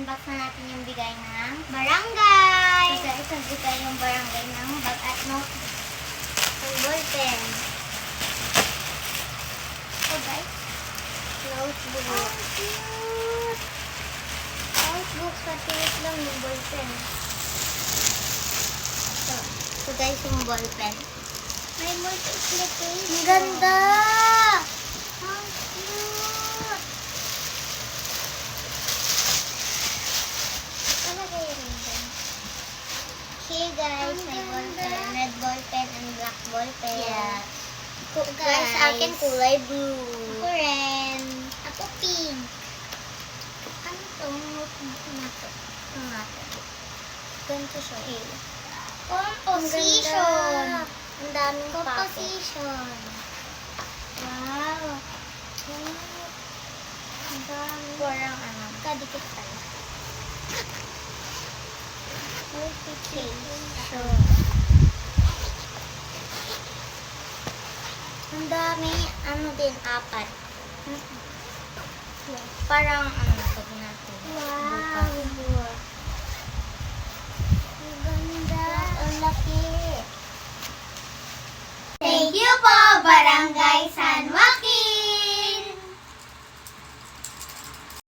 i-unbox na natin yung bigay ng barangay. So guys, nagbigay yung barangay ng bag at notebook. Yung ballpen. So guys, notebook. Oh, cute! Notebook, patilit lang yung ballpen. So guys, yung ballpen. May multiplication. Ang ganda! Ang cute! Palagay rin din. Here guys, may ballpen. Red ballpen and black ballpen. Yeah. Guys, sa akin kulay blue. Ako rin. Ako pink. Ano itong notebook na ito? Ito nga ito. Ganito siya. Composition. Ang daming composition. Wow. Ang daming. Parang ano. Kadikit pala. Multiplication. Ang dami. Ano din, 4. Parang ano, pag natin. Wow. Ang ganda. Ang laki.